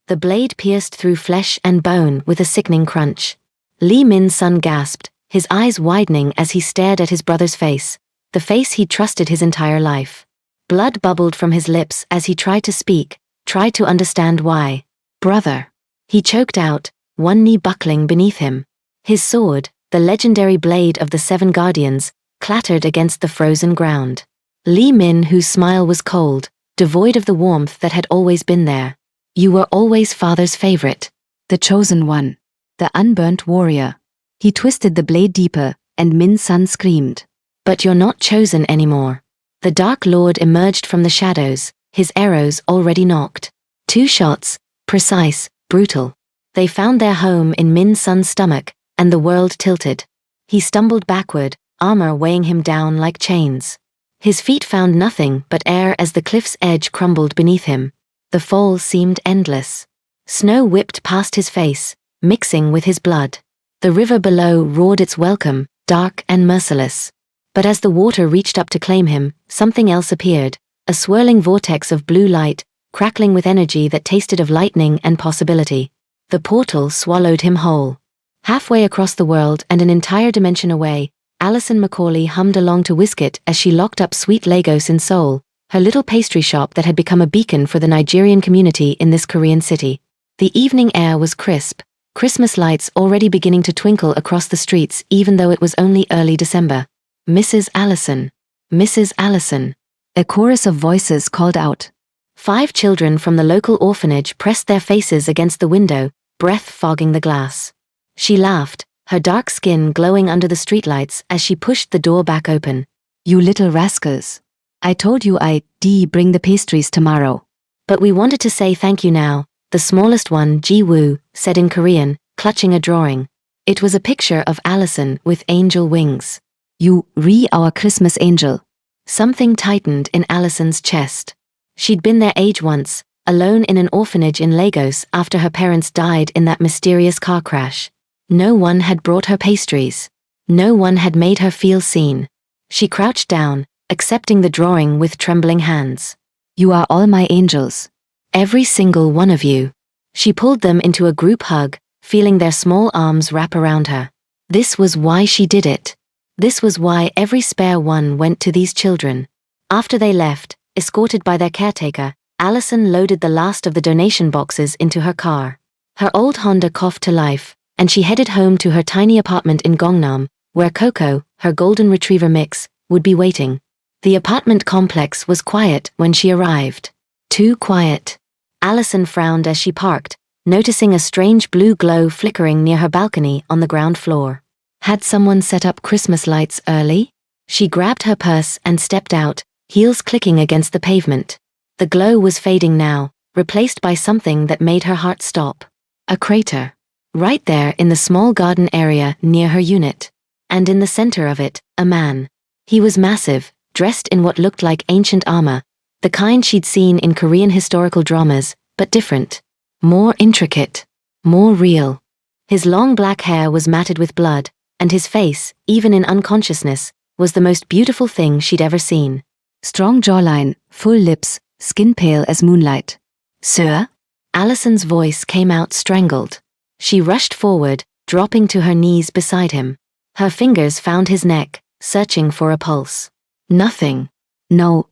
The blade pierced through flesh and bone with a sickening crunch. Lee Min-sun gasped, his eyes widening as he stared at his brother's face, the face he'd trusted his entire life. Blood bubbled from his lips as he tried to speak, tried to understand why. "Brother," he choked out, one knee buckling beneath him. His sword, the legendary blade of the Seven Guardians, clattered against the frozen ground. Lee Min, whose smile was cold, devoid of the warmth that had always been there. "You were always father's favorite. The chosen one. The unburnt warrior." He twisted the blade deeper, and Min-sun screamed. "But you're not chosen anymore." The Dark Lord emerged from the shadows, his arrows already nocked. 2 shots, precise, brutal. They found their home in Min-sun's stomach, and the world tilted. He stumbled backward, armor weighing him down like chains. His feet found nothing but air as the cliff's edge crumbled beneath him. The fall seemed endless. Snow whipped past his face, mixing with his blood. The river below roared its welcome, dark and merciless. But as the water reached up to claim him, something else appeared, a swirling vortex of blue light, crackling with energy that tasted of lightning and possibility. The portal swallowed him whole. Halfway across the world and an entire dimension away, Alison Macaulay hummed along to Whiskit as she locked up Sweet Lagos in Seoul, her little pastry shop that had become a beacon for the Nigerian community in this Korean city. The evening air was crisp, Christmas lights already beginning to twinkle across the streets even though it was only early December. "Mrs. Allison. Mrs. Allison." A chorus of voices called out. 5 children from the local orphanage pressed their faces against the window, breath fogging the glass. She laughed, her dark skin glowing under the streetlights as she pushed the door back open. "You little rascals. I told you I'd bring the pastries tomorrow. But we wanted to say thank you now," the smallest one, Ji-woo, said in Korean, clutching a drawing. It was a picture of Allison with angel wings. "You our Christmas angel." Something tightened in Allison's chest. She'd been their age once, alone in an orphanage in Lagos after her parents died in that mysterious car crash. No one had brought her pastries. No one had made her feel seen. She crouched down, accepting the drawing with trembling hands. "You are all my angels. Every single one of you." She pulled them into a group hug, feeling their small arms wrap around her. This was why she did it. This was why every spare one went to these children. After they left, escorted by their caretaker, Allison loaded the last of the donation boxes into her car. Her old Honda coughed to life, and she headed home to her tiny apartment in Gangnam, where Coco, her golden retriever mix, would be waiting. The apartment complex was quiet when she arrived. Too quiet. Allison frowned as she parked, noticing a strange blue glow flickering near her balcony on the ground floor. Had someone set up Christmas lights early? She grabbed her purse and stepped out, heels clicking against the pavement. The glow was fading now, replaced by something that made her heart stop. A crater. Right there in the small garden area near her unit. And in the center of it, a man. He was massive, dressed in what looked like ancient armor, the kind she'd seen in Korean historical dramas, but different. More intricate. More real. His long black hair was matted with blood, and his face, even in unconsciousness, was the most beautiful thing she'd ever seen. Strong jawline, full lips, skin pale as moonlight. "Sir?" Allison's voice came out strangled. She rushed forward, dropping to her knees beside him. Her fingers found his neck, searching for a pulse. Nothing. No.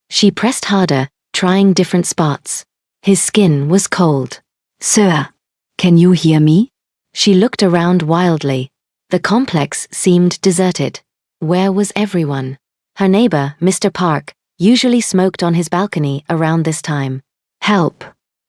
She pressed harder, trying different spots. His skin was cold. "Sir, can you hear me?" She looked around wildly. The complex seemed deserted. Where was everyone? Her neighbor, Mr. Park, usually smoked on his balcony around this time. "Help!"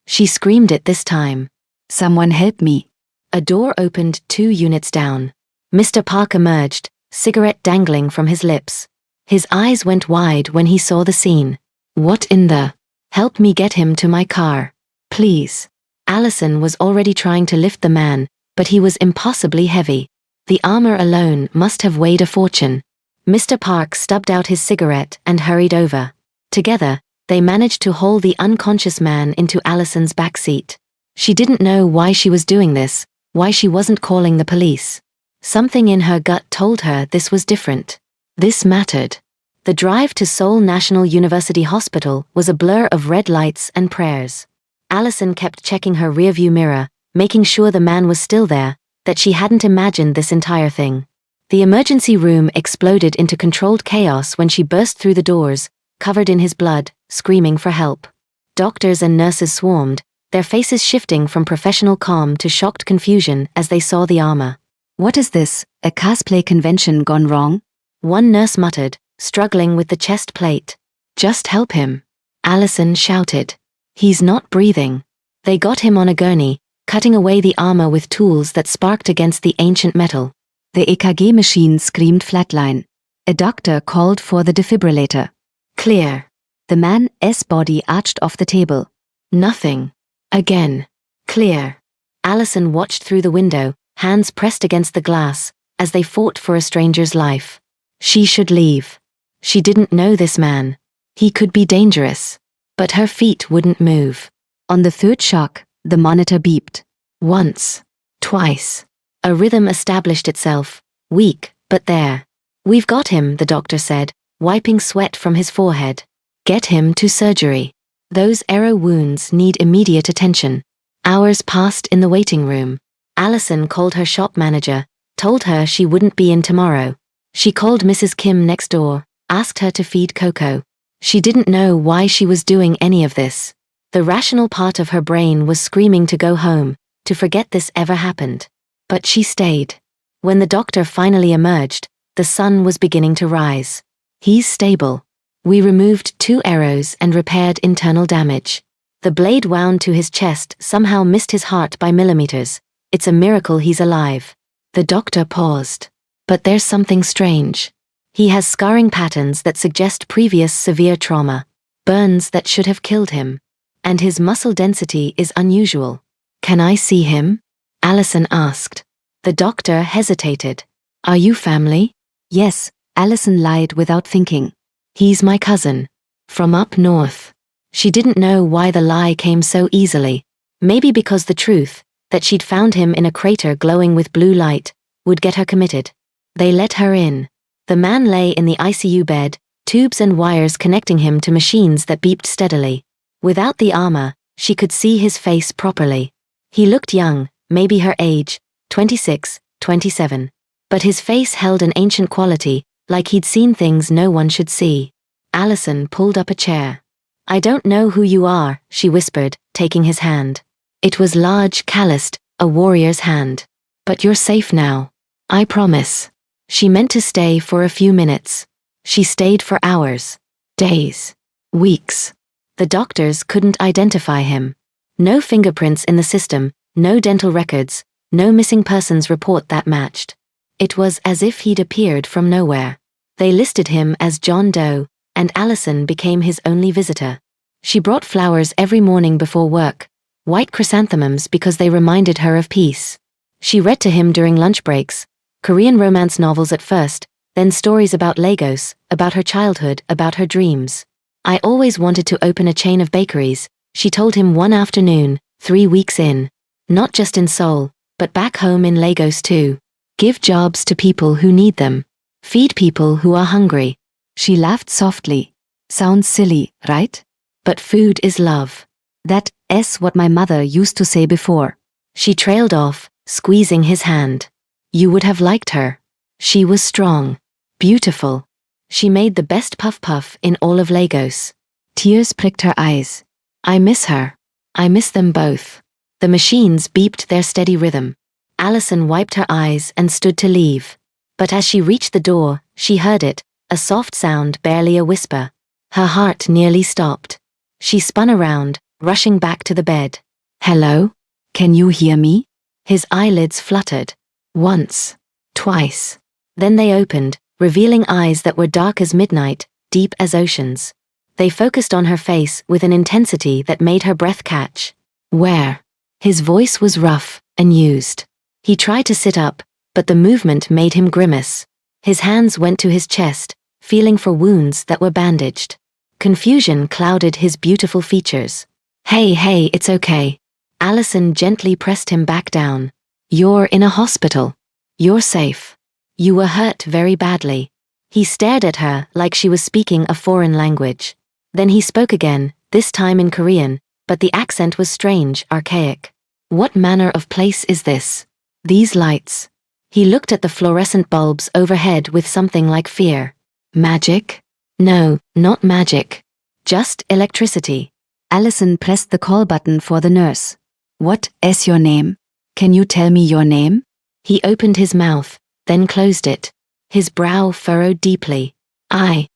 She screamed it this time. "Someone help me!" A door opened 2 units down. Mr. Park emerged, cigarette dangling from his lips. His eyes went wide when he saw the scene. "What in the... Help me get him to my car. Please." Allison was already trying to lift the man, but he was impossibly heavy. The armor alone must have weighed a fortune. Mr. Park stubbed out his cigarette and hurried over. Together, they managed to haul the unconscious man into Allison's backseat. She didn't know why she was doing this, why she wasn't calling the police. Something in her gut told her this was different. This mattered. The drive to Seoul National University Hospital was a blur of red lights and prayers. Allison kept checking her rearview mirror, making sure the man was still there, that she hadn't imagined this entire thing. The emergency room exploded into controlled chaos when she burst through the doors, covered in his blood, screaming for help. Doctors and nurses swarmed, their faces shifting from professional calm to shocked confusion as they saw the armor. "What is this, a cosplay convention gone wrong?" One nurse muttered, struggling with the chest plate. "Just help him," Allison shouted. "He's not breathing." They got him on a gurney, cutting away the armor with tools that sparked against the ancient metal. The EKG machine screamed flatline. A doctor called for the defibrillator. Clear. The man's body arched off the table. Nothing. Again. Clear. Allison watched through the window, hands pressed against the glass, as they fought for a stranger's life. She should leave. She didn't know this man. He could be dangerous. But her feet wouldn't move. On the third shock, the monitor beeped. Once. Twice. A rhythm established itself, weak, but there. "We've got him," the doctor said, wiping sweat from his forehead. "Get him to surgery. Those arrow wounds need immediate attention." Hours passed in the waiting room. Allison called her shop manager, told her she wouldn't be in tomorrow. She called Mrs. Kim next door, asked her to feed Coco. She didn't know why she was doing any of this. The rational part of her brain was screaming to go home, to forget this ever happened. But she stayed. When the doctor finally emerged, the sun was beginning to rise. "He's stable. We removed 2 arrows and repaired internal damage. The blade wound to his chest somehow missed his heart by millimeters. It's a miracle he's alive." The doctor paused. "But there's something strange. He has scarring patterns that suggest previous severe trauma, burns that should have killed him. And his muscle density is unusual." "Can I see him?" Allison asked. The doctor hesitated. "Are you family?" "Yes," Allison lied without thinking. "He's my cousin. From up north." She didn't know why the lie came so easily. Maybe because the truth, that she'd found him in a crater glowing with blue light, would get her committed. They let her in. The man lay in the ICU bed, tubes and wires connecting him to machines that beeped steadily. Without the armor, she could see his face properly. He looked young, maybe her age, 26, 27. But his face held an ancient quality, like he'd seen things no one should see. Allison pulled up a chair. "I don't know who you are," she whispered, taking his hand. It was large, calloused, a warrior's hand. "But you're safe now. I promise." She meant to stay for a few minutes. She stayed for hours. Days. Weeks. The doctors couldn't identify him. No fingerprints in the system, no dental records, no missing persons report that matched. It was as if he'd appeared from nowhere. They listed him as John Doe, and Allison became his only visitor. She brought flowers every morning before work, white chrysanthemums because they reminded her of peace. She read to him during lunch breaks, Korean romance novels at first, then stories about Lagos, about her childhood, about her dreams. "I always wanted to open a chain of bakeries," she told him one afternoon, 3 weeks in. "Not just in Seoul, but back home in Lagos too. Give jobs to people who need them. Feed people who are hungry." She laughed softly. "Sounds silly, right? But food is love." "That's what my mother used to say before." She trailed off, squeezing his hand. "You would have liked her. She was strong. Beautiful. She made the best puff-puff in all of Lagos." Tears pricked her eyes. "I miss her. I miss them both." The machines beeped their steady rhythm. Allison wiped her eyes and stood to leave. But as she reached the door, she heard it, a soft sound, barely a whisper. Her heart nearly stopped. She spun around, rushing back to the bed. "Hello? "Can you hear me?" His eyelids fluttered. Once. Twice. Then they opened, revealing eyes that were dark as midnight, deep as oceans. They focused on her face with an intensity that made her breath catch. "Where?" His voice was rough, unused. He tried to sit up, but the movement made him grimace. His hands went to his chest, feeling for wounds that were bandaged. Confusion clouded his beautiful features. Hey, it's okay." Allison gently pressed him back down. "You're in a hospital. You're safe. You were hurt very badly." He stared at her like she was speaking a foreign language. Then he spoke again, this time in Korean, but the accent was strange, archaic. What manner of place is this? These lights. He looked at the fluorescent bulbs overhead with something like fear. Magic? No, not magic. Just electricity. Allison pressed the call button for the nurse. What is your name? Can you tell me your name? He opened his mouth, then closed it. His brow furrowed deeply. I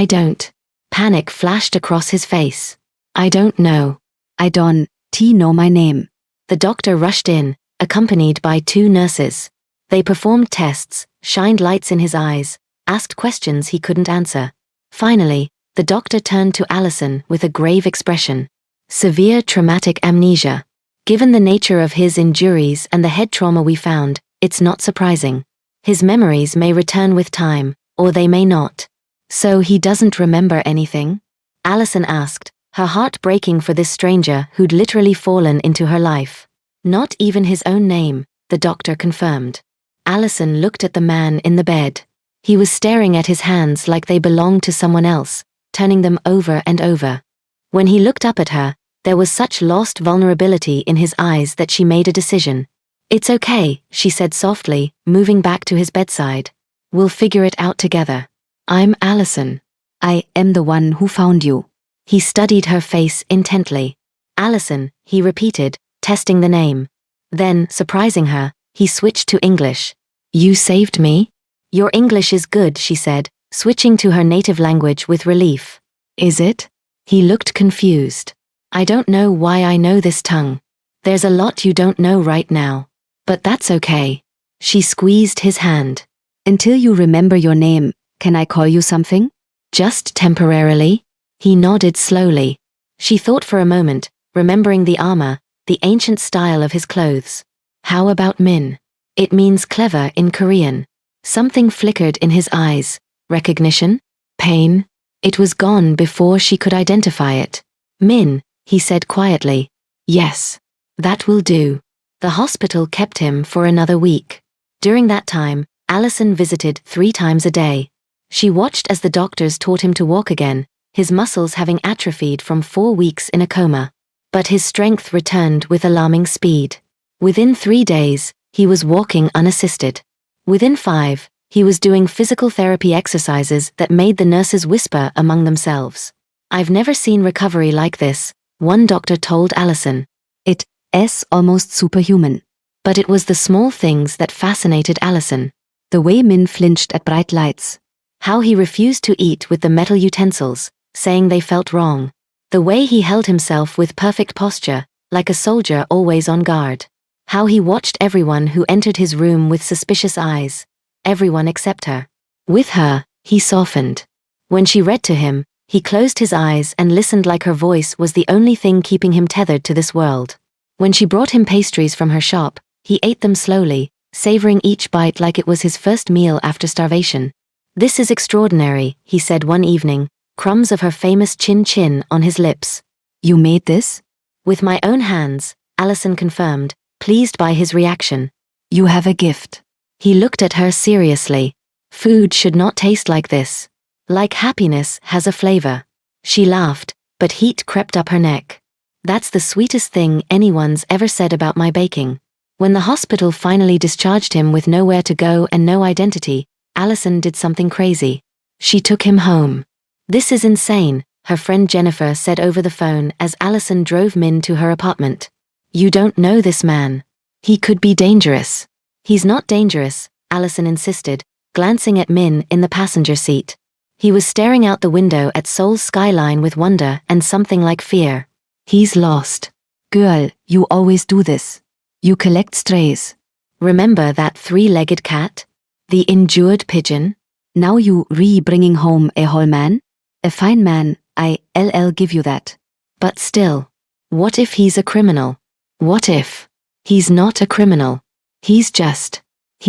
don't. Panic flashed across his face. I don't know. I don't know my name. The doctor rushed in, accompanied by 2 nurses. They performed tests, shined lights in his eyes, asked questions he couldn't answer. Finally, the doctor turned to Allison with a grave expression. Severe traumatic amnesia. Given the nature of his injuries and the head trauma we found, it's not surprising. His memories may return with time, or they may not. So he doesn't remember anything? Allison asked, her heart breaking for this stranger who'd literally fallen into her life. Not even his own name, the doctor confirmed. Allison looked at the man in the bed. He was staring at his hands like they belonged to someone else, turning them over and over. When he looked up at her, there was such lost vulnerability in his eyes that she made a decision. It's okay, she said softly, moving back to his bedside. We'll figure it out together. I'm Allison. I am the one who found you. He studied her face intently. Allison, he repeated, testing the name. Then, surprising her, he switched to English. You saved me? Your English is good, she said, switching to her native language with relief. Is it? He looked confused. I don't know why I know this tongue. There's a lot you don't know right now. But that's okay. She squeezed his hand. Until you remember your name, can I call you something? Just temporarily? He nodded slowly. She thought for a moment, remembering the armor, the ancient style of his clothes. How about Min? It means clever in Korean. Something flickered in his eyes. Recognition? Pain? It was gone before she could identify it. Min, he said quietly. Yes. That will do. The hospital kept him for another week. During that time, Allison visited 3 times a day. She watched as the doctors taught him to walk again, his muscles having atrophied from 4 weeks in a coma. But his strength returned with alarming speed. Within 3 days, he was walking unassisted. Within 5, he was doing physical therapy exercises that made the nurses whisper among themselves. I've never seen recovery like this, one doctor told Allison. It is almost superhuman. But it was the small things that fascinated Allison. The way Min flinched at bright lights. How he refused to eat with the metal utensils, saying they felt wrong. The way he held himself with perfect posture, like a soldier always on guard. How he watched everyone who entered his room with suspicious eyes. Everyone except her. With her, he softened. When she read to him, he closed his eyes and listened like her voice was the only thing keeping him tethered to this world. When she brought him pastries from her shop, he ate them slowly, savoring each bite like it was his first meal after starvation. This is extraordinary, he said one evening, crumbs of her famous chin-chin on his lips. You made this? With my own hands, Allison confirmed, pleased by his reaction. You have a gift. He looked at her seriously. Food should not taste like this. Like happiness has a flavor. She laughed, but heat crept up her neck. That's the sweetest thing anyone's ever said about my baking. When the hospital finally discharged him with nowhere to go and no identity, Allison did something crazy. She took him home. This is insane, her friend Jennifer said over the phone as Allison drove Min to her apartment. You don't know this man. He could be dangerous. He's not dangerous, Allison insisted, glancing at Min in the passenger seat. He was staring out the window at Seoul's skyline with wonder and something like fear. He's lost. Girl, you always do this. You collect strays. Remember that 3-legged cat? The injured pigeon? Now you bringing home a whole man? A fine man, I'll give you that. But still, what if he's a criminal? What if? He's not a criminal. He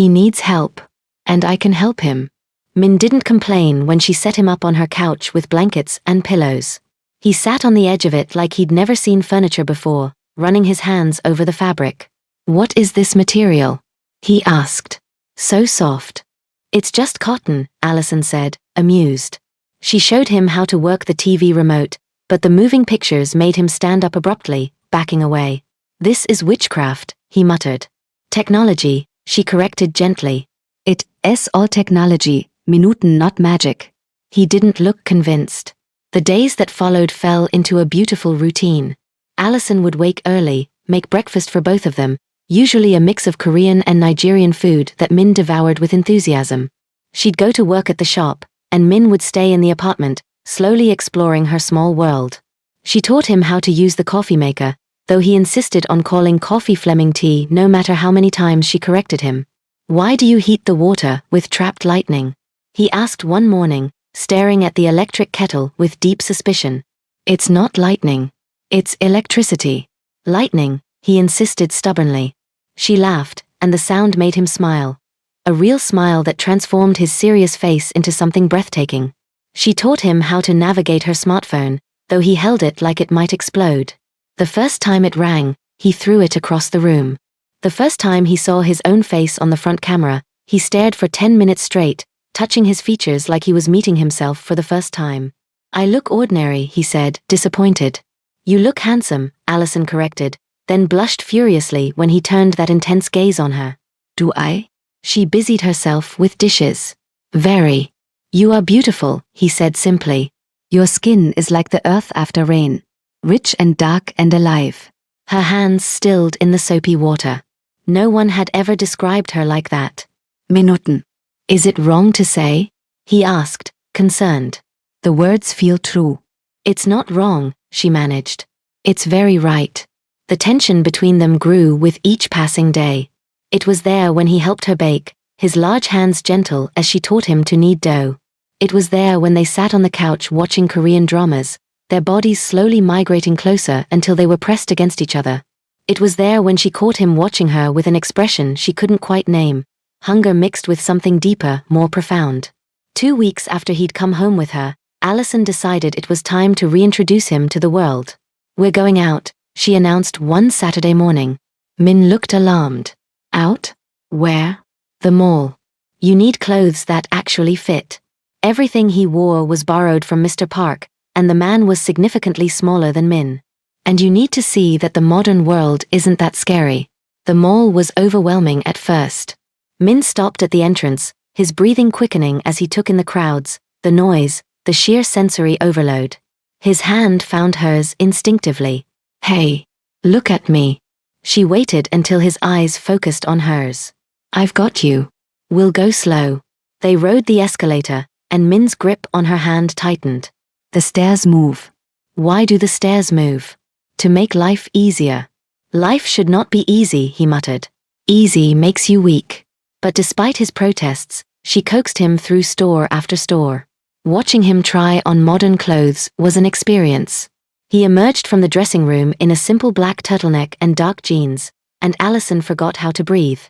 needs help. And I can help him. Min didn't complain when she set him up on her couch with blankets and pillows. He sat on the edge of it like he'd never seen furniture before, running his hands over the fabric. What is this material? He asked. So soft. It's just cotton, Allison said, amused. She showed him how to work the TV remote, But the moving pictures made him stand up abruptly, backing away. "This is witchcraft," he muttered. "Technology," she corrected gently. It's all technology, Minuten not magic. He didn't look convinced. The days that followed fell into a beautiful routine. Allison would wake early, make breakfast for both of them, usually a mix of Korean and Nigerian food that Min devoured with enthusiasm. She'd go to work at the shop, and Min would stay in the apartment, slowly exploring her small world. She taught him how to use the coffee maker, though he insisted on calling coffee Fleming tea no matter how many times she corrected him. "Why do you heat the water with trapped lightning?" he asked one morning, staring at the electric kettle with deep suspicion. "It's not lightning. It's electricity." "Lightning," he insisted stubbornly. She laughed, and the sound made him smile. A real smile that transformed his serious face into something breathtaking. She taught him how to navigate her smartphone, though he held it like it might explode. The first time it rang, he threw it across the room. The first time he saw his own face on the front camera, he stared for 10 minutes straight, touching his features like he was meeting himself for the first time. "I look ordinary," he said, disappointed. "You look handsome," Allison corrected, then blushed furiously when he turned that intense gaze on her. Do I? She busied herself with dishes. "Very. You are beautiful," he said simply. Your skin is like the earth after rain. Rich and dark and alive. Her hands stilled in the soapy water. No one had ever described her like that. Minuten. "Is it wrong to say?" he asked, concerned. The words feel true. "It's not wrong," she managed. "It's very right." The tension between them grew with each passing day. It was there when he helped her bake, his large hands gentle as she taught him to knead dough. It was there when they sat on the couch watching Korean dramas, their bodies slowly migrating closer until they were pressed against each other. It was there when she caught him watching her with an expression she couldn't quite name, hunger mixed with something deeper, more profound. 2 weeks after he'd come home with her, Allison decided it was time to reintroduce him to the world. "We're going out," she announced one Saturday morning. Min looked alarmed. "Out? Where?" "The mall. You need clothes that actually fit." Everything he wore was borrowed from Mr. Park, and the man was significantly smaller than Min. "And you need to see that the modern world isn't that scary." The mall was overwhelming at first. Min stopped at the entrance, his breathing quickening as he took in the crowds, the noise, the sheer sensory overload. His hand found hers instinctively. "Hey, look at me." She waited until his eyes focused on hers. "I've got you. We'll go slow." They rode the escalator, and Min's grip on her hand tightened. The stairs move. "Why do the stairs move?" "To make life easier." "Life should not be easy," he muttered. "Easy makes you weak." But despite his protests, she coaxed him through store after store. Watching him try on modern clothes was an experience. He emerged from the dressing room in a simple black turtleneck and dark jeans, and Allison forgot how to breathe.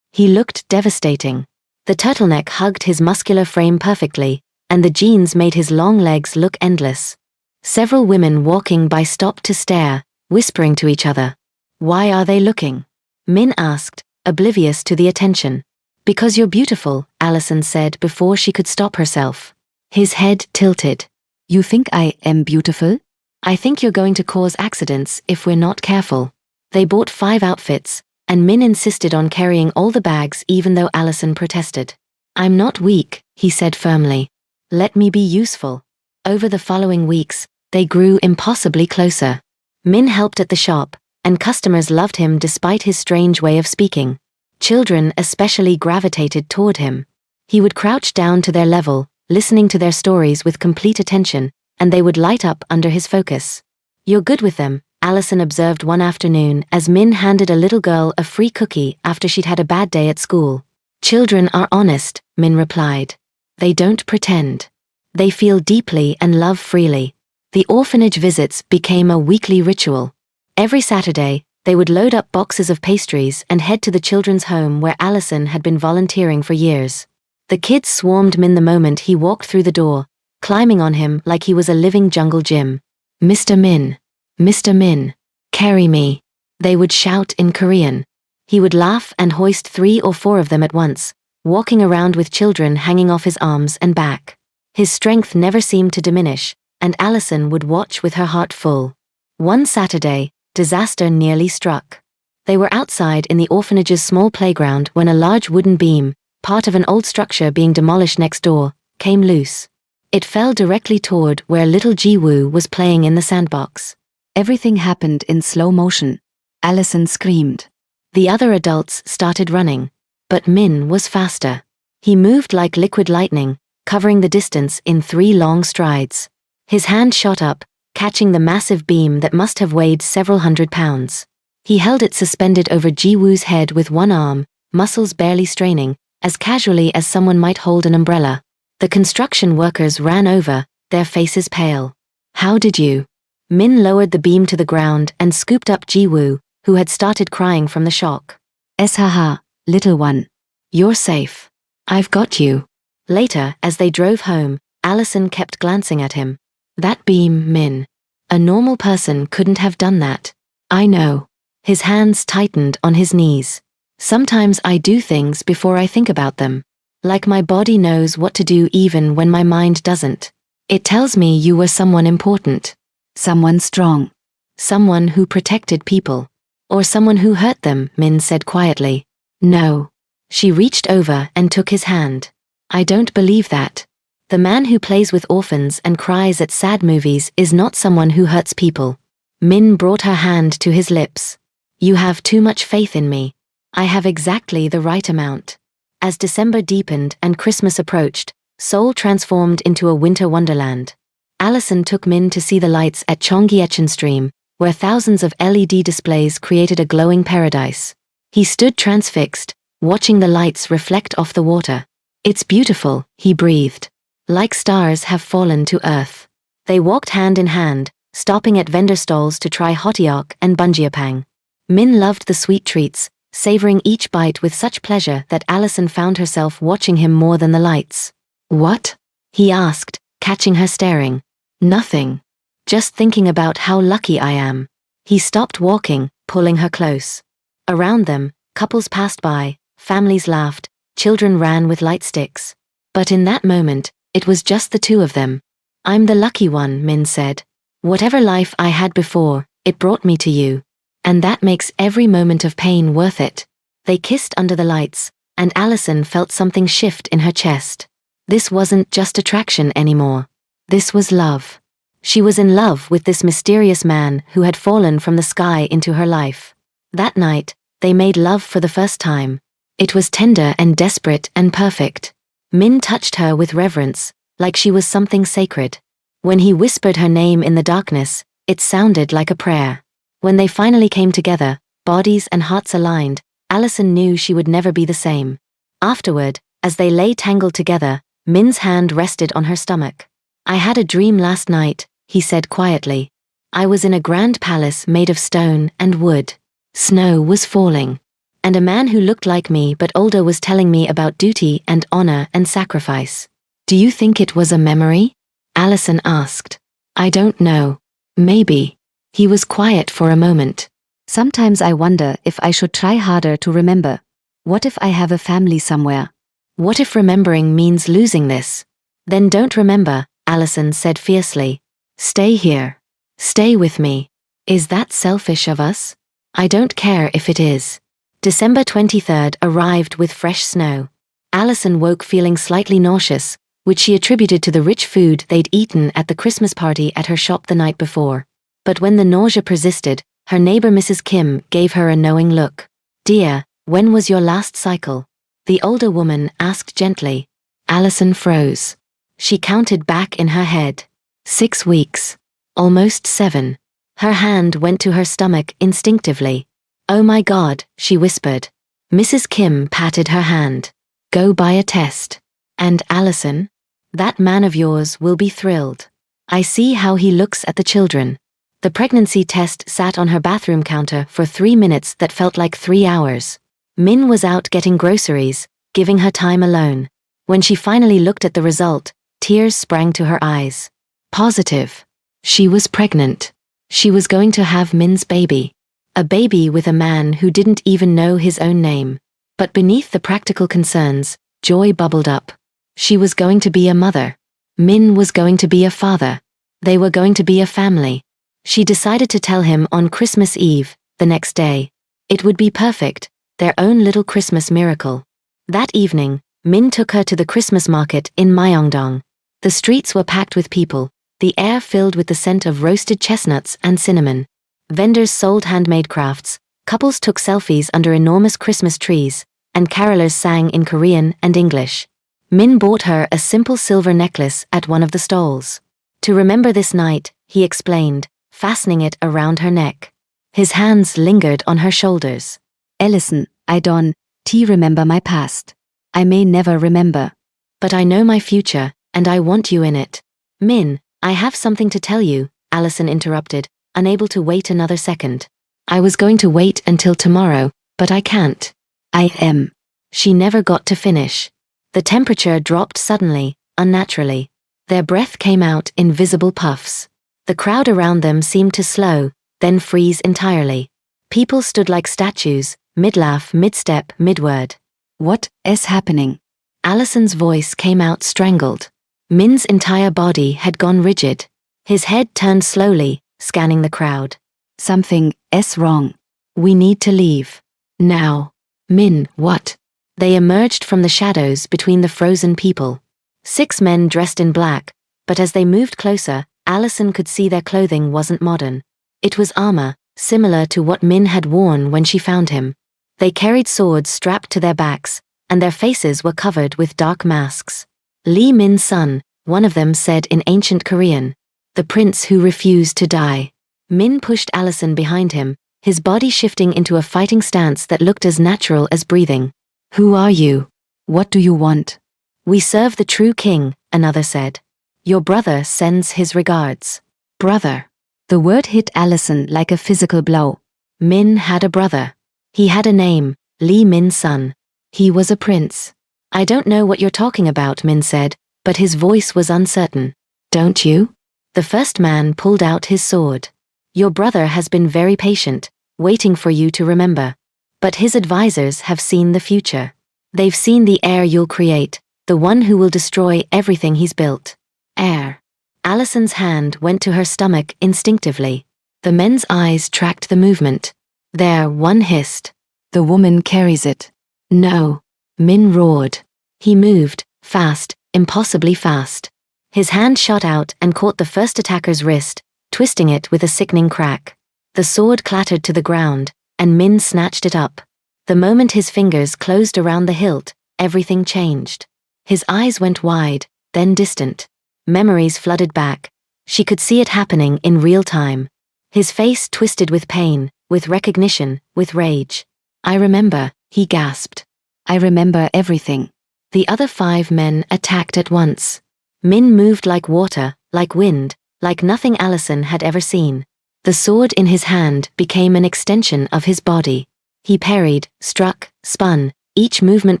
He looked devastating. The turtleneck hugged his muscular frame perfectly, and the jeans made his long legs look endless. Several women walking by stopped to stare, whispering to each other. "Why are they looking?" Min asked, oblivious to the attention. "Because you're beautiful," Allison said before she could stop herself. His head tilted. You think I am beautiful? "I think you're going to cause accidents if we're not careful." They bought 5 outfits, and Min insisted on carrying all the bags even though Allison protested. "I'm not weak," he said firmly. "Let me be useful." Over the following weeks, they grew impossibly closer. Min helped at the shop, and customers loved him despite his strange way of speaking. Children especially gravitated toward him. He would crouch down to their level, listening to their stories with complete attention, and they would light up under his focus. "You're good with them," Allison observed one afternoon as Min handed a little girl a free cookie after she'd had a bad day at school. "Children are honest," Min replied. "They don't pretend. They feel deeply and love freely." The orphanage visits became a weekly ritual. Every Saturday, they would load up boxes of pastries and head to the children's home where Allison had been volunteering for years. The kids swarmed Min the moment he walked through the door, climbing on him like he was a living jungle gym. "Mr. Min. Mr. Min. Carry me," they would shout in Korean. He would laugh and hoist 3 or 4 of them at once, walking around with children hanging off his arms and back. His strength never seemed to diminish, and Allison would watch with her heart full. One Saturday, disaster nearly struck. They were outside in the orphanage's small playground when a large wooden beam, part of an old structure being demolished next door, came loose. It fell directly toward where little Ji-woo was playing in the sandbox. Everything happened in slow motion. Allison screamed. The other adults started running. But Min was faster. He moved like liquid lightning, covering the distance in 3 long strides. His hand shot up, catching the massive beam that must have weighed several hundred pounds. He held it suspended over Ji-woo's head with one arm, muscles barely straining, as casually as someone might hold an umbrella. The construction workers ran over, their faces pale. "How did you?" Min lowered the beam to the ground and scooped up Ji-woo, who had started crying from the shock. Haha, little one. "You're safe. I've got you." Later, as they drove home, Allison kept glancing at him. "That beam, Min. A normal person couldn't have done that." "I know." His hands tightened on his knees. "Sometimes I do things before I think about them. Like my body knows what to do even when my mind doesn't. It tells me you were someone important. Someone strong. Someone who protected people. Or someone who hurt them," Min said quietly. "No." She reached over and took his hand. "I don't believe that. The man who plays with orphans and cries at sad movies is not someone who hurts people." Min brought her hand to his lips. "You have too much faith in me. I have exactly the right amount." As December deepened and Christmas approached, Seoul transformed into a winter wonderland. Allison took Min to see the lights at Cheonggyecheon Stream, where thousands of LED displays created a glowing paradise. He stood transfixed, watching the lights reflect off the water. "It's beautiful," he breathed. "Like stars have fallen to earth." They walked hand in hand, stopping at vendor stalls to try hotteok and bungeopang. Min loved the sweet treats, savoring each bite with such pleasure that Allison found herself watching him more than the lights. "What?" he asked, catching her staring. "Nothing. Just thinking about how lucky I am." He stopped walking, pulling her close. Around them, couples passed by, families laughed, children ran with light sticks. But in that moment, it was just the two of them. "I'm the lucky one," Min said. "Whatever life I had before, it brought me to you. And that makes every moment of pain worth it." They kissed under the lights, and Allison felt something shift in her chest. This wasn't just attraction anymore. This was love. She was in love with this mysterious man who had fallen from the sky into her life. That night, they made love for the first time. It was tender and desperate and perfect. Min touched her with reverence, like she was something sacred. When he whispered her name in the darkness, it sounded like a prayer. When they finally came together, bodies and hearts aligned, Allison knew she would never be the same. Afterward, as they lay tangled together, Min's hand rested on her stomach. "I had a dream last night," he said quietly. "I was in a grand palace made of stone and wood. Snow was falling. And a man who looked like me but older was telling me about duty and honor and sacrifice." "Do you think it was a memory?" Allison asked. "I don't know. Maybe." He was quiet for a moment. "Sometimes I wonder if I should try harder to remember. What if I have a family somewhere? What if remembering means losing this? Then don't remember," Allison said fiercely. "Stay here. Stay with me. Is that selfish of us? I don't care if it is." December 23rd arrived with fresh snow. Allison woke feeling slightly nauseous, which she attributed to the rich food they'd eaten at the Christmas party at her shop the night before. But when the nausea persisted, her neighbor Mrs. Kim gave her a knowing look. "Dear, when was your last cycle?" the older woman asked gently. Allison froze. She counted back in her head. 6 weeks. Almost 7. Her hand went to her stomach instinctively. "Oh my God," she whispered. Mrs. Kim patted her hand. "Go buy a test. And Allison, that man of yours will be thrilled. I see how he looks at the children." The pregnancy test sat on her bathroom counter for 3 minutes that felt like 3 hours. Min was out getting groceries, giving her time alone. When she finally looked at the result, tears sprang to her eyes. Positive. She was pregnant. She was going to have Min's baby. A baby with a man who didn't even know his own name. But beneath the practical concerns, joy bubbled up. She was going to be a mother. Min was going to be a father. They were going to be a family. She decided to tell him on Christmas Eve, the next day. It would be perfect, their own little Christmas miracle. That evening, Min took her to the Christmas market in Myeongdong. The streets were packed with people, the air filled with the scent of roasted chestnuts and cinnamon. Vendors sold handmade crafts, couples took selfies under enormous Christmas trees, and carolers sang in Korean and English. Min bought her a simple silver necklace at one of the stalls. To remember this night, he explained, fastening it around her neck. His hands lingered on her shoulders. Allison, I don't remember my past. I may never remember. But I know my future, and I want you in it. Min, I have something to tell you, Allison interrupted, unable to wait another second. I was going to wait until tomorrow, but I can't. I am. She never got to finish. The temperature dropped suddenly, unnaturally. Their breath came out in visible puffs. The crowd around them seemed to slow, then freeze entirely. People stood like statues, mid-laugh, mid-step, mid-word. What is happening? Allison's voice came out strangled. Min's entire body had gone rigid. His head turned slowly, scanning the crowd. Something is wrong. We need to leave. Now. Min, what? They emerged from the shadows between the frozen people. 6 men dressed in black, but as they moved closer, Allison could see their clothing wasn't modern. It was armor, similar to what Min had worn when she found him. They carried swords strapped to their backs, and their faces were covered with dark masks. Lee Min's son, one of them said in ancient Korean, the prince who refused to die. Min pushed Allison behind him, his body shifting into a fighting stance that looked as natural as breathing. Who are you? What do you want? We serve the true king, another said. Your brother sends his regards. Brother. The word hit Allison like a physical blow. Min had a brother. He had a name, Lee Min's son. He was a prince. I don't know what you're talking about, Min said, but his voice was uncertain. Don't you? The first man pulled out his sword. Your brother has been very patient, waiting for you to remember. But his advisors have seen the future. They've seen the heir you'll create, the one who will destroy everything he's built. Heir. Allison's hand went to her stomach instinctively. The men's eyes tracked the movement. There, one hissed. The woman carries it. No. Min roared. He moved, fast, impossibly fast. His hand shot out and caught the first attacker's wrist, twisting it with a sickening crack. The sword clattered to the ground, and Min snatched it up. The moment his fingers closed around the hilt, everything changed. His eyes went wide, then distant. Memories flooded back. She could see it happening in real time. His face twisted with pain, with recognition, with rage. I remember, he gasped. I remember everything. The other 5 men attacked at once. Min moved like water, like wind, like nothing Allison had ever seen. The sword in his hand became an extension of his body. He parried, struck, spun, each movement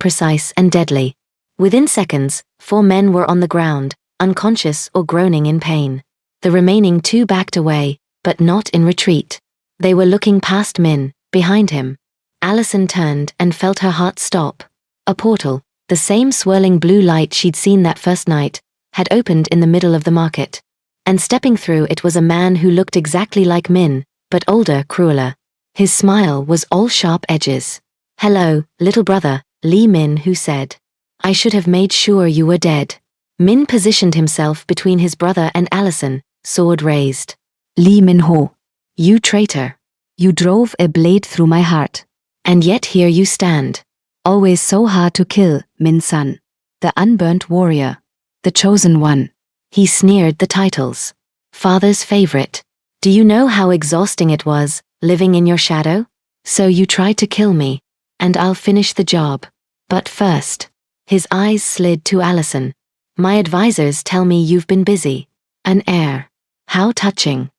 precise and deadly. Within seconds, 4 men were on the ground, unconscious or groaning in pain. The remaining 2 backed away, but not in retreat. They were looking past Min, behind him. Allison turned and felt her heart stop. A portal, the same swirling blue light she'd seen that first night, had opened in the middle of the market. And stepping through it was a man who looked exactly like Min, but older, crueler. His smile was all sharp edges. Hello, little brother, Lee Min, who said. I should have made sure you were dead. Min positioned himself between his brother and Allison, sword raised. Lee Min-ho. You traitor. You drove a blade through my heart. And yet here you stand. Always so hard to kill, Min-san. The unburnt warrior. The chosen one. He sneered the titles. Father's favorite. Do you know how exhausting it was, living in your shadow? So you tried to kill me. And I'll finish the job. But first. His eyes slid to Allison. My advisors tell me you've been busy. An heir. How touching.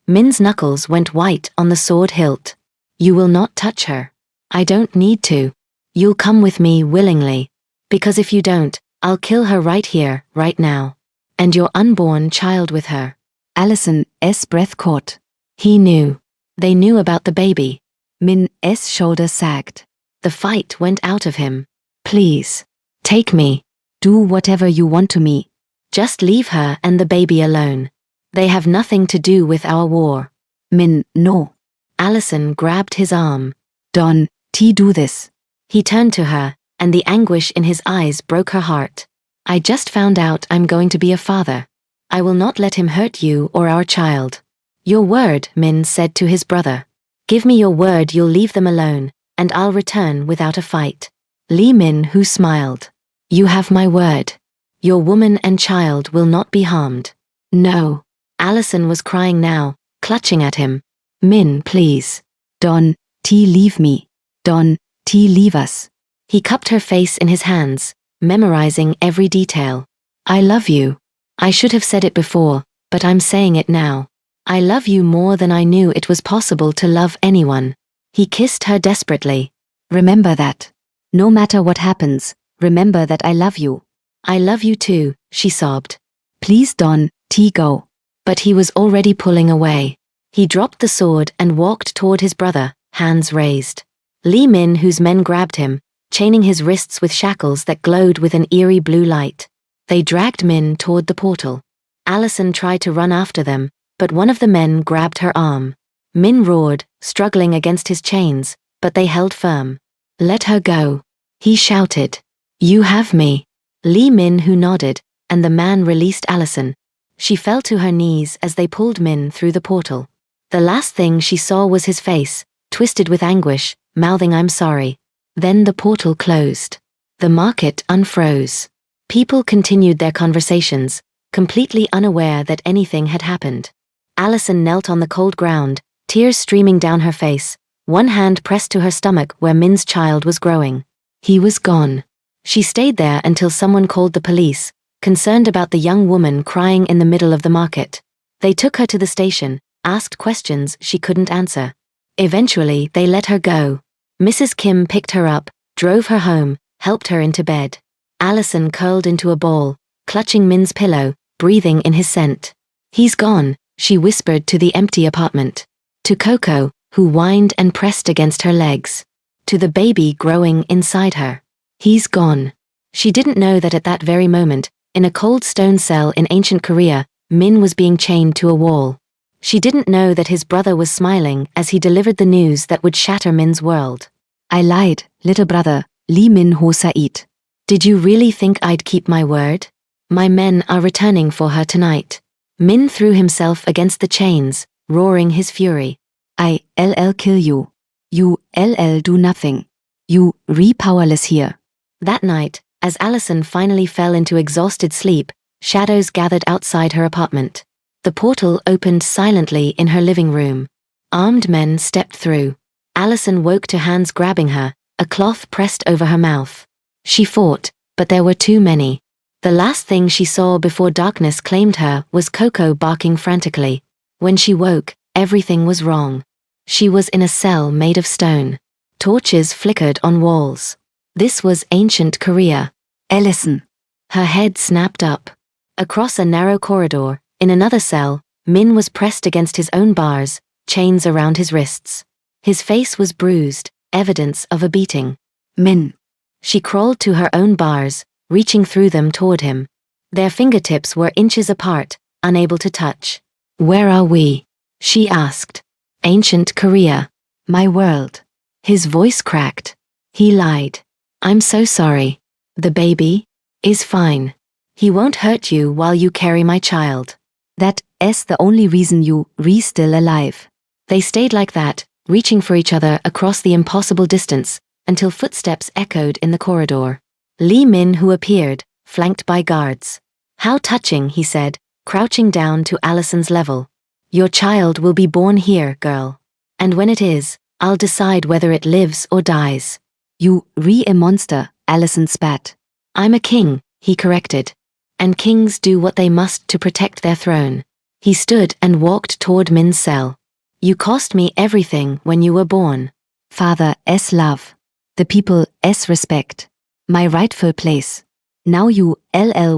Min's knuckles went white on the sword hilt. You will not touch her. I don't need to. You'll come with me willingly. Because if you don't, I'll kill her right here, right now. And your unborn child with her. Allison's breath caught. He knew. They knew about the baby. Min's shoulder sagged. The fight went out of him. Please. Take me. Do whatever you want to me. Just leave her and the baby alone. They have nothing to do with our war. Min, no. Allison grabbed his arm. Don't do this. He turned to her, and the anguish in his eyes broke her heart. I just found out I'm going to be a father. I will not let him hurt you or our child. Your word, Min said to his brother. Give me your word you'll leave them alone, and I'll return without a fight. Lee Min-hoo smiled. You have my word. Your woman and child will not be harmed. No. Allison was crying now, clutching at him. Min, please. Don't leave me. Don't leave us. He cupped her face in his hands, memorizing every detail. I love you. I should have said it before, but I'm saying it now. I love you more than I knew it was possible to love anyone. He kissed her desperately. Remember that. No matter what happens, remember that I love you. I love you too, she sobbed. Please don't go. But he was already pulling away. He dropped the sword and walked toward his brother, hands raised. Lee Min, whose men grabbed him, chaining his wrists with shackles that glowed with an eerie blue light. They dragged Min toward the portal. Allison tried to run after them, but one of the men grabbed her arm. Min roared, struggling against his chains, but they held firm. Let her go. He shouted. You have me. Lee Min, who nodded, and the man released Allison. She fell to her knees as they pulled Min through the portal. The last thing she saw was his face, twisted with anguish, mouthing I'm sorry. Then the portal closed. The market unfroze. People continued their conversations, completely unaware that anything had happened. Allison knelt on the cold ground, tears streaming down her face, one hand pressed to her stomach where Min's child was growing. He was gone. She stayed there until someone called the police, concerned about the young woman crying in the middle of the market. They took her to the station, asked questions she couldn't answer. Eventually, they let her go. Mrs. Kim picked her up, drove her home, helped her into bed. Allison curled into a ball, clutching Min's pillow, breathing in his scent. He's gone, she whispered to the empty apartment. To Coco, who whined and pressed against her legs. To the baby growing inside her. He's gone. She didn't know that at that very moment, in a cold stone cell in ancient Korea, Min was being chained to a wall. She didn't know that his brother was smiling as he delivered the news that would shatter Min's world. I lied, little brother, Lee Min-ho Said. Did you really think I'd keep my word? My men are returning for her tonight. Min threw himself against the chains, roaring his fury. I'll kill you. You'll do nothing. You powerless here. That night, as Allison finally fell into exhausted sleep, shadows gathered outside her apartment. The portal opened silently in her living room. Armed men stepped through. Allison woke to hands grabbing her, a cloth pressed over her mouth. She fought, but there were too many. The last thing she saw before darkness claimed her was Coco barking frantically. When she woke, everything was wrong. She was in a cell made of stone. Torches flickered on walls. This was ancient Korea. Allison. Her head snapped up. Across a narrow corridor, in another cell, Min was pressed against his own bars, chains around his wrists. His face was bruised, evidence of a beating. Min. She crawled to her own bars, reaching through them toward him. Their fingertips were inches apart, unable to touch. Where are we? She asked. Ancient Korea. My world. His voice cracked. He lied. I'm so sorry. The baby is fine. He won't hurt you while you carry my child. That's the only reason you're still alive. They stayed like that, reaching for each other across the impossible distance, until footsteps echoed in the corridor. Lee Min, who appeared, flanked by guards. How touching, he said, crouching down to Allison's level. Your child will be born here, girl. And when it is, I'll decide whether it lives or dies. You a monster, Allison spat. I'm a king, he corrected. And kings do what they must to protect their throne. He stood and walked toward Min's cell. You cost me everything when you were born. Father's love. The people's respect. My rightful place. Now you'll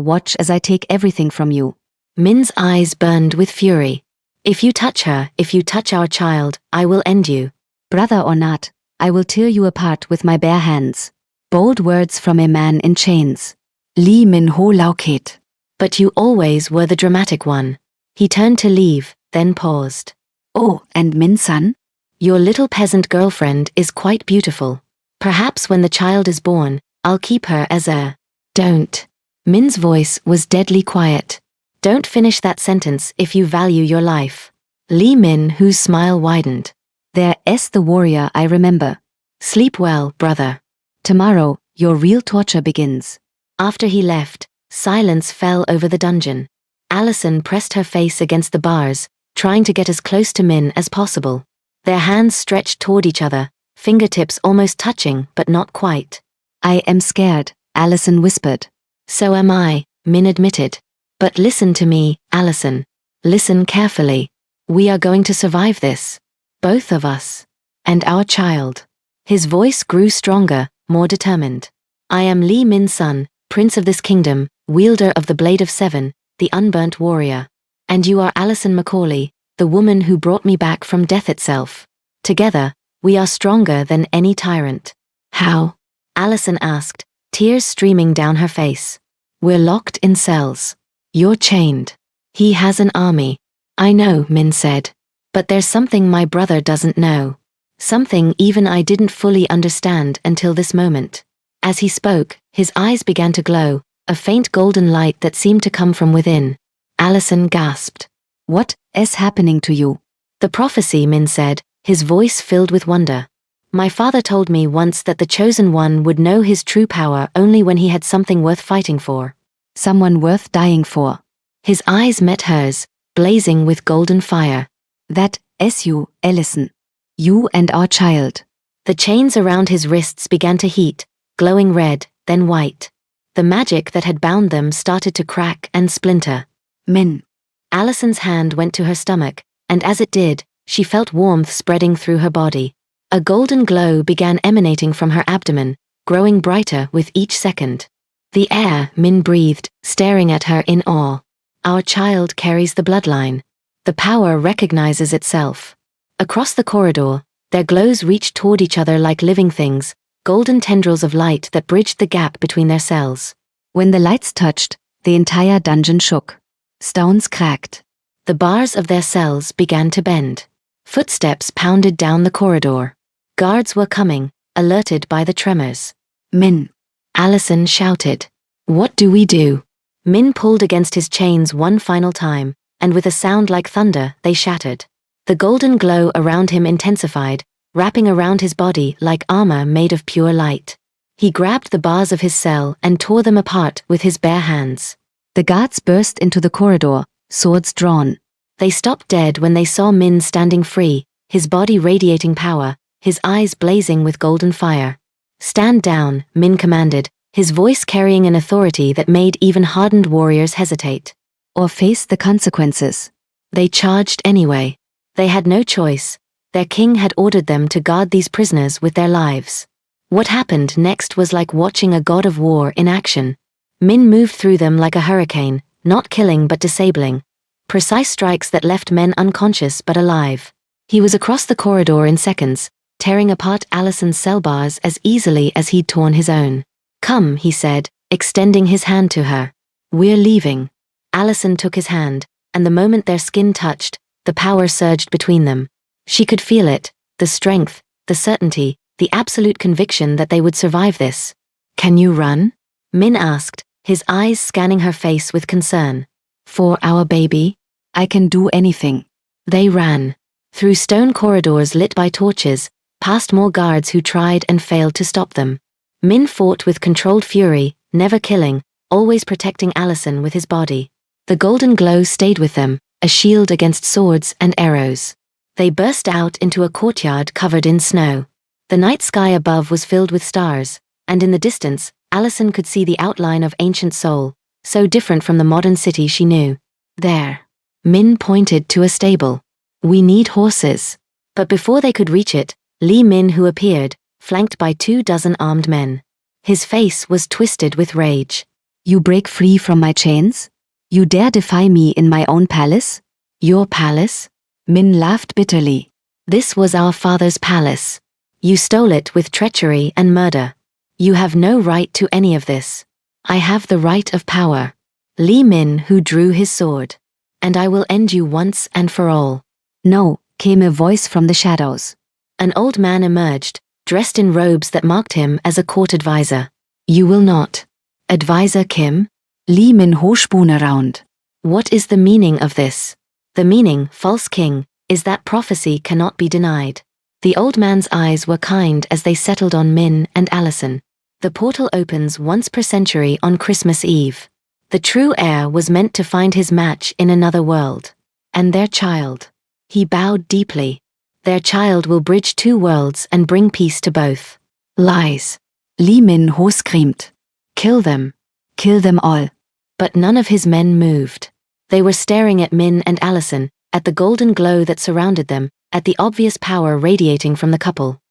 watch as I take everything from you. Min's eyes burned with fury. If you touch her, if you touch our child, I will end you. Brother or not, I will tear you apart with my bare hands. Bold words from a man in chains. Lee Min-ho Lauket. But you always were the dramatic one. He turned to leave, then paused. Oh, and Min-san? Your little peasant girlfriend is quite beautiful. Perhaps when the child is born, I'll keep her as a... Don't. Min's voice was deadly quiet. Don't finish that sentence if you value your life. Lee Min, whose smile widened. There's the warrior I remember. Sleep well, brother. Tomorrow, your real torture begins. After he left, silence fell over the dungeon. Allison pressed her face against the bars, trying to get as close to Min as possible. Their hands stretched toward each other, fingertips almost touching but not quite. I am scared, Allison whispered. So am I, Min admitted. But listen to me, Allison. Listen carefully. We are going to survive this. Both of us. And our child. His voice grew stronger, more determined. I am Lee Min's son, prince of this kingdom, wielder of the Blade of Seven, the unburnt warrior. And you are Allison Macaulay, the woman who brought me back from death itself. Together, we are stronger than any tyrant. How? Allison asked, tears streaming down her face. We're locked in cells. You're chained. He has an army. I know, Min said. But there's something my brother doesn't know. Something even I didn't fully understand until this moment. As he spoke, his eyes began to glow, a faint golden light that seemed to come from within. Allison gasped. What is happening to you? The prophecy, Min said, his voice filled with wonder. My father told me once that the chosen one would know his true power only when he had something worth fighting for. Someone worth dying for. His eyes met hers, blazing with golden fire. That is you, Allison. You and our child. The chains around his wrists began to heat, glowing red, then white. The magic that had bound them started to crack and splinter. Min. Allison's hand went to her stomach, and as it did, she felt warmth spreading through her body. A golden glow began emanating from her abdomen, growing brighter with each second. The air, Min breathed, staring at her in awe. Our child carries the bloodline. The power recognizes itself. Across the corridor, their glows reached toward each other like living things, golden tendrils of light that bridged the gap between their cells. When the lights touched, the entire dungeon shook. Stones cracked. The bars of their cells began to bend. Footsteps pounded down the corridor. Guards were coming, alerted by the tremors. Min. Allison shouted. What do we do? Min pulled against his chains one final time, and with a sound like thunder, they shattered. The golden glow around him intensified, wrapping around his body like armor made of pure light. He grabbed the bars of his cell and tore them apart with his bare hands. The guards burst into the corridor, swords drawn. They stopped dead when they saw Min standing free, his body radiating power, his eyes blazing with golden fire. Stand down, Min commanded, his voice carrying an authority that made even hardened warriors hesitate. Or face the consequences. They charged anyway. They had no choice. Their king had ordered them to guard these prisoners with their lives. What happened next was like watching a god of war in action. Min moved through them like a hurricane, not killing but disabling. Precise strikes that left men unconscious but alive. He was across the corridor in seconds, tearing apart Allison's cell bars as easily as he'd torn his own. Come, he said, extending his hand to her. We're leaving. Allison took his hand, and the moment their skin touched, the power surged between them. She could feel it, the strength, the certainty, the absolute conviction that they would survive this. Can you run? Min asked, his eyes scanning her face with concern. For our baby? I can do anything. They ran. Through stone corridors lit by torches, past more guards who tried and failed to stop them. Min fought with controlled fury, never killing, always protecting Allison with his body. The golden glow stayed with them, a shield against swords and arrows. They burst out into a courtyard covered in snow. The night sky above was filled with stars, and in the distance, Allison could see the outline of ancient Seoul, so different from the modern city she knew. There. Min pointed to a stable. We need horses. But before they could reach it, Lee Min who appeared, flanked by 24 armed men. His face was twisted with rage. You break free from my chains? You dare defy me in my own palace? Your palace? Min laughed bitterly. This was our father's palace. You stole it with treachery and murder. You have no right to any of this. I have the right of power. Lee Min who drew his sword. and I will end you once and for all. No, came a voice from the shadows. An old man emerged, dressed in robes that marked him as a court advisor. You will not. Advisor Kim? Lee Min-ho spun around. What is the meaning of this? The meaning, false king, is that prophecy cannot be denied. The old man's eyes were kind as they settled on Min and Allison. The portal opens once per century on Christmas Eve. The true heir was meant to find his match in another world. And their child. He bowed deeply. Their child will bridge two worlds and bring peace to both. Lies. Lee Min-ho screamed. Kill them. Kill them all. But none of his men moved. They were staring at Min and Allison, at the golden glow that surrounded them, at the obvious power radiating from the couple.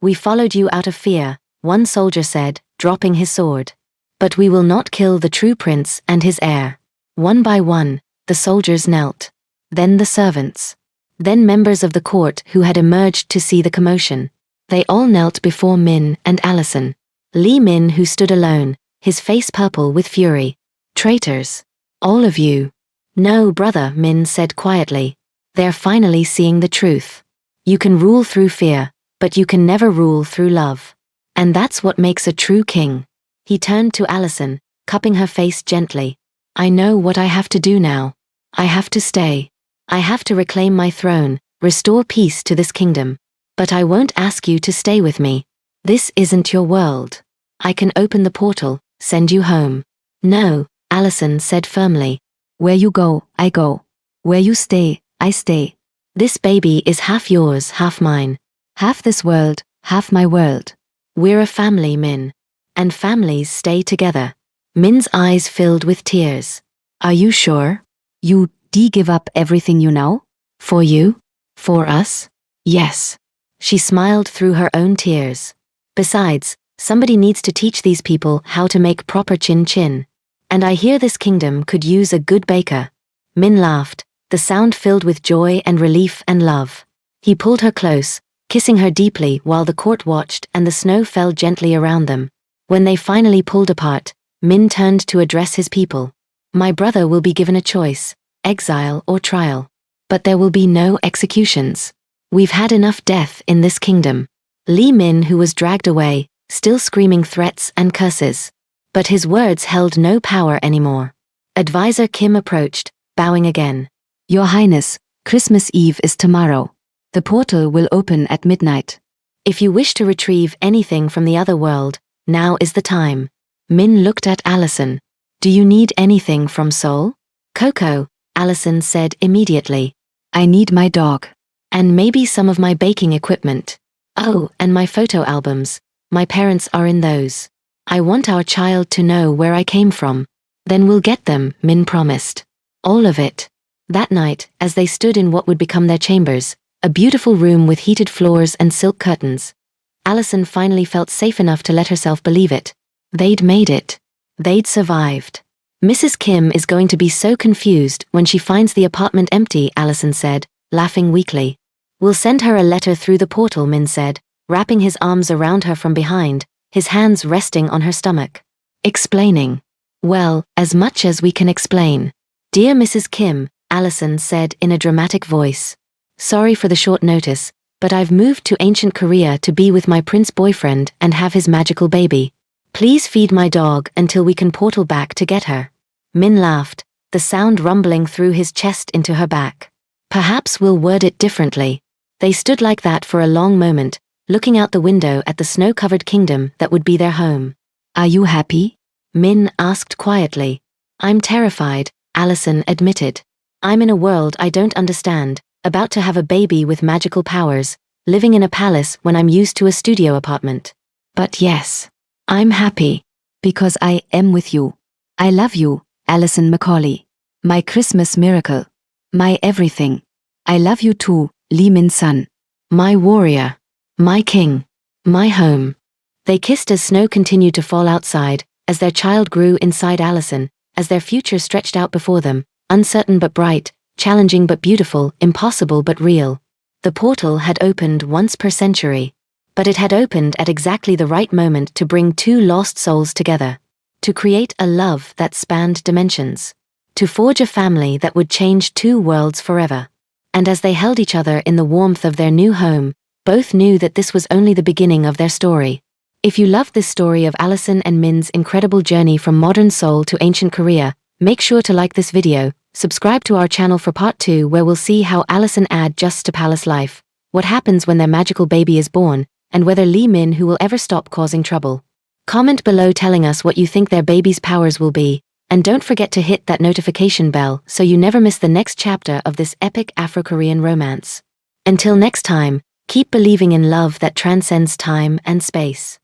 We followed you out of fear, one soldier said, dropping his sword. But we will not kill the true prince and his heir. One by one, the soldiers knelt. Then the servants. Then members of the court who had emerged to see the commotion. They all knelt before Min and Allison. Lee Min, who stood alone, his face purple with fury. Traitors. All of you. No, brother, Min said quietly. They're finally seeing the truth. You can rule through fear, but you can never rule through love. And that's what makes a true king. He turned to Allison, cupping her face gently. I know what I have to do now. I have to stay. I have to reclaim my throne, restore peace to this kingdom. But I won't ask you to stay with me. This isn't your world. I can open the portal, send you home. No, Allison said firmly. Where you go, I go. Where you stay, I stay. This baby is half yours, half mine. Half this world, half my world. We're a family, Min. And families stay together. Min's eyes filled with tears. Are you sure? You give up everything you know? For you? For us? Yes. She smiled through her own tears. Besides, somebody needs to teach these people how to make proper chin-chin. And I hear this kingdom could use a good baker. Min laughed, the sound filled with joy and relief and love. He pulled her close, kissing her deeply while the court watched and the snow fell gently around them. When they finally pulled apart, Min turned to address his people. My brother will be given a choice, exile or trial. But there will be no executions. We've had enough death in this kingdom. Lee Min, who was dragged away, still screaming threats and curses. But his words held no power anymore. Advisor Kim approached, bowing again. Your Highness, Christmas Eve is tomorrow. The portal will open at midnight. If you wish to retrieve anything from the other world, now is the time. Min looked at Allison. Do you need anything from Seoul? Coco, Allison said immediately. I need my dog. And maybe some of my baking equipment. Oh, and my photo albums. My parents are in those. I want our child to know where I came from. Then we'll get them, Min promised. All of it. That night, as they stood in what would become their chambers, a beautiful room with heated floors and silk curtains, Allison finally felt safe enough to let herself believe it. They'd made it. They'd survived. Mrs. Kim is going to be so confused when she finds the apartment empty, Allison said, laughing weakly. We'll send her a letter through the portal, Min said, wrapping his arms around her from behind, his hands resting on her stomach. Explaining. Well, as much as we can explain. Dear Mrs. Kim, Allison said in a dramatic voice. Sorry for the short notice, but I've moved to ancient Korea to be with my prince boyfriend and have his magical baby. Please feed my dog until we can portal back to get her. Min laughed, the sound rumbling through his chest into her back. Perhaps we'll word it differently. They stood like that for a long moment, looking out the window at the snow-covered kingdom that would be their home. Are you happy? Min asked quietly. I'm terrified, Allison admitted. I'm in a world I don't understand, about to have a baby with magical powers, living in a palace when I'm used to a studio apartment. But yes, I'm happy. Because I am with you. I love you, Allison Macaulay. My Christmas miracle. My everything. I love you too, Lee Min-sun. My warrior. My king. My home. They kissed as snow continued to fall outside, as their child grew inside Allison, as their future stretched out before them, uncertain but bright, challenging but beautiful, impossible but real. The portal had opened once per century. But it had opened at exactly the right moment to bring two lost souls together. To create a love that spanned dimensions. to forge a family that would change two worlds forever. And as they held each other in the warmth of their new home, both knew that this was only the beginning of their story. If you loved this story of Allison and Min's incredible journey from modern Seoul to ancient Korea, make sure to like this video, subscribe to our channel for part 2 where we'll see how Allison adjusts to palace life, what happens when their magical baby is born, and whether Lee Min who will ever stop causing trouble. Comment below telling us what you think their baby's powers will be, and don't forget to hit that notification bell so you never miss the next chapter of this epic Afro-Korean romance. Until next time, keep believing in love that transcends time and space.